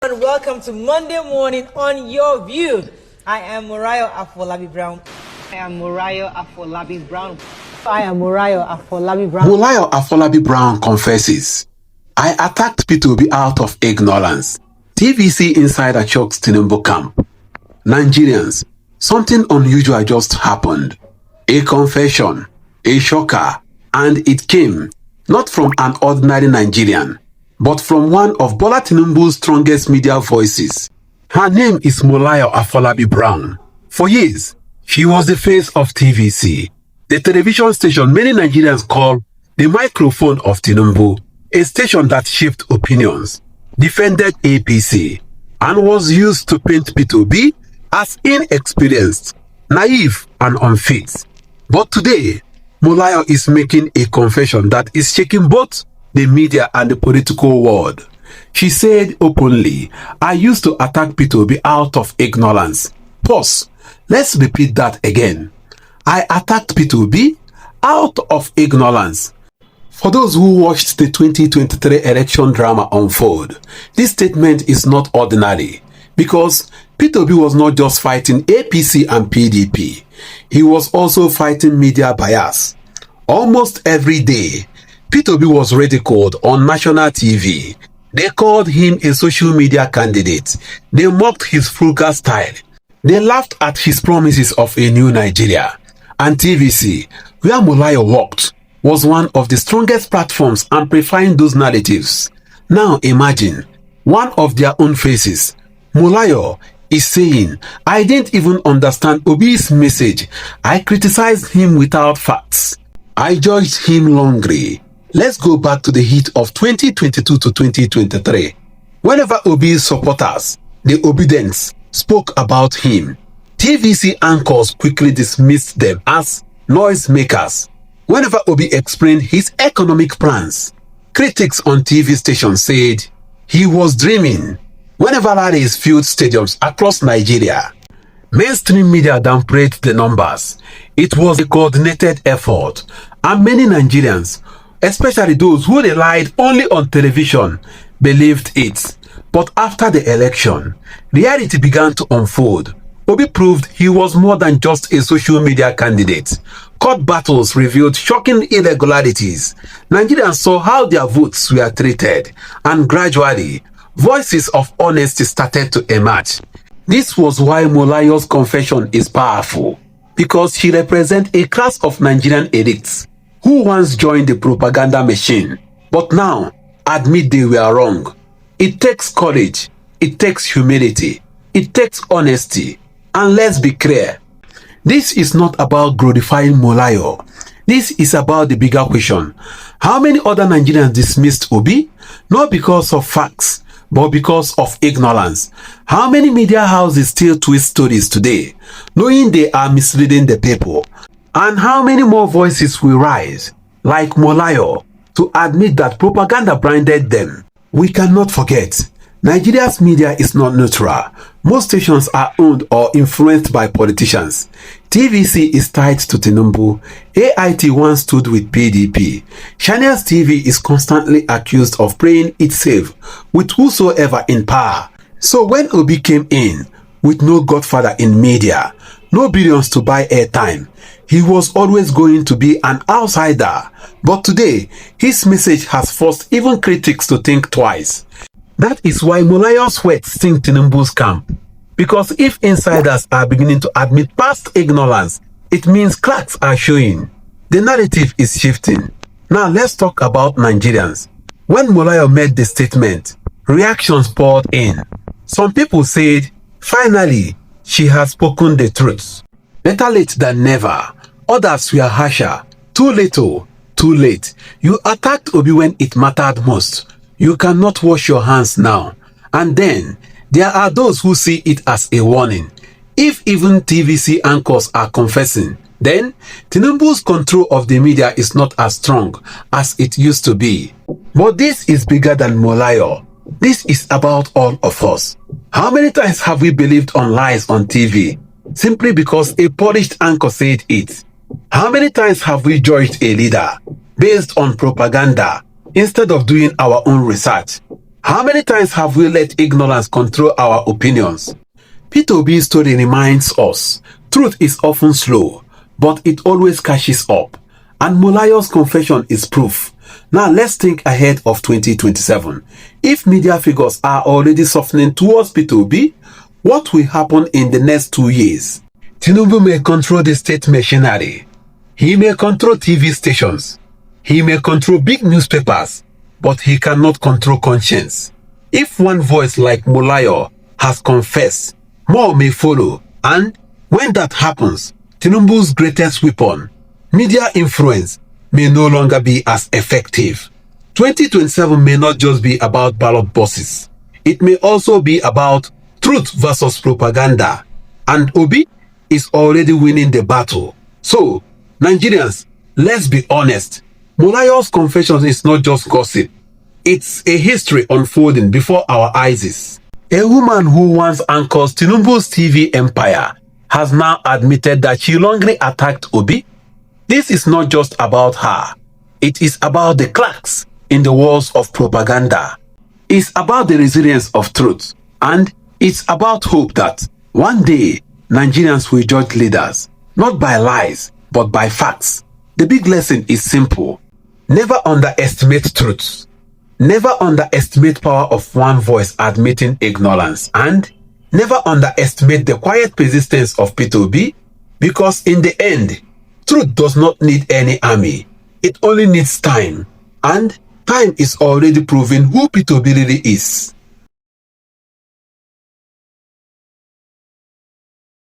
And welcome to Monday morning on Your View. I am Morayo Afolabi-Brown. Morayo Afolabi-Brown confesses, I attacked Peter Obi out of ignorance. TVC insider shocks Tinubu camp. Nigerians, something unusual just happened. A confession, a shocker, and it came not from an ordinary Nigerian, but from one of Bola Tinubu's strongest media voices. Her name is Morayo Afolabi-Brown. For years, she was the face of TVC, the television station many Nigerians call the microphone of Tinubu, a station that shaped opinions, defended APC, and was used to paint Peter Obi as inexperienced, naive, and unfit. But today, Morayo is making a confession that is shaking both the media and the political world. She said openly, I used to attack Peter Obi out of ignorance. Pause. Let's repeat that again. I attacked Peter Obi out of ignorance. For those who watched the 2023 election drama unfold, this statement is not ordinary because Peter Obi was not just fighting APC and PDP. He was also fighting media bias. Almost every day, Peter Obi was ridiculed on national TV. They called him a social media candidate. They mocked his frugal style. They laughed at his promises of a new Nigeria. And TVC, where Morayo worked, was one of the strongest platforms amplifying those narratives. Now imagine, one of their own faces, Morayo, is saying, I didn't even understand Obi's message. I criticized him without facts. I judged him wrongly. Let's go back to the heat of 2022 to 2023. Whenever Obi's supporters, the Obedients, spoke about him, TVC anchors quickly dismissed them as noisemakers. Whenever Obi explained his economic plans, critics on TV stations said he was dreaming. Whenever rallies filled stadiums across Nigeria, mainstream media downplayed the numbers. It was a coordinated effort, and many Nigerians, especially those who relied only on television, believed it. But after the election, reality began to unfold. Obi proved he was more than just a social media candidate. Court battles revealed shocking irregularities. Nigerians saw how their votes were treated, and gradually, voices of honesty started to emerge. This was why Morayo's confession is powerful, because she represents a class of Nigerian elites who once joined the propaganda machine, but now admit they were wrong. It takes courage, it takes humility, it takes honesty, and let's be clear, this is not about glorifying Morayo. This is about the bigger question. How many other Nigerians dismissed Obi? Not because of facts, but because of ignorance. How many media houses still twist stories today, knowing they are misleading the people? And how many more voices will rise, like Morayo, to admit that propaganda blinded them? We cannot forget, Nigeria's media is not neutral. Most stations are owned or influenced by politicians. TVC is tied to Tinubu. AIT once stood with PDP. Chinick TV is constantly accused of playing it safe with whosoever in power. So when Obi came in, with no godfather in media, no billions to buy airtime, he was always going to be an outsider. But today, his message has forced even critics to think twice. That is why Morayo's sweat sink Tinubu's camp. Because if insiders are beginning to admit past ignorance, it means cracks are showing. The narrative is shifting. Now let's talk about Nigerians. When Morayo made the statement, reactions poured in. Some people said, finally, she has spoken the truth. Better late than never. Others were harsher. Too little, too late. You attacked Obi when it mattered most. You cannot wash your hands now. And then, there are those who see it as a warning. If even TVC anchors are confessing, then Tinubu's control of the media is not as strong as it used to be. But this is bigger than Morayo. This is about all of us. How many times have we believed on lies on TV simply because a polished anchor said it? How many times have we judged a leader based on propaganda instead of doing our own research? How many times have we let ignorance control our opinions? Peter Obi's story reminds us, truth is often slow, but it always catches up. And Morayo's confession is proof. Now let's think ahead of 2027. If media figures are already softening towards Peter Obi, what will happen in the next 2 years? Tinubu may control the state machinery. He may control TV stations. He may control big newspapers, but he cannot control conscience. If one voice like Morayo has confessed, more may follow. And when that happens, Tinubu's greatest weapon, media influence, may no longer be as effective. 2027 may not just be about ballot boxes. It may also be about truth versus propaganda. And Obi is already winning the battle. So, Nigerians, let's be honest. Morayo's confession is not just gossip. It's a history unfolding before our eyes. A woman who once anchors Tinubu's TV empire has now admitted that she wrongly attacked Obi. This is not just about her. It is about the cracks in the walls of propaganda. It's about the resilience of truth. And it's about hope that one day Nigerians will judge leaders, not by lies, but by facts. The big lesson is simple. Never underestimate truth. Never underestimate power of one voice admitting ignorance. And never underestimate the quiet persistence of Peter Obi, because in the end, truth does not need any army. It only needs time. And time is already proving who Peter Obi really is.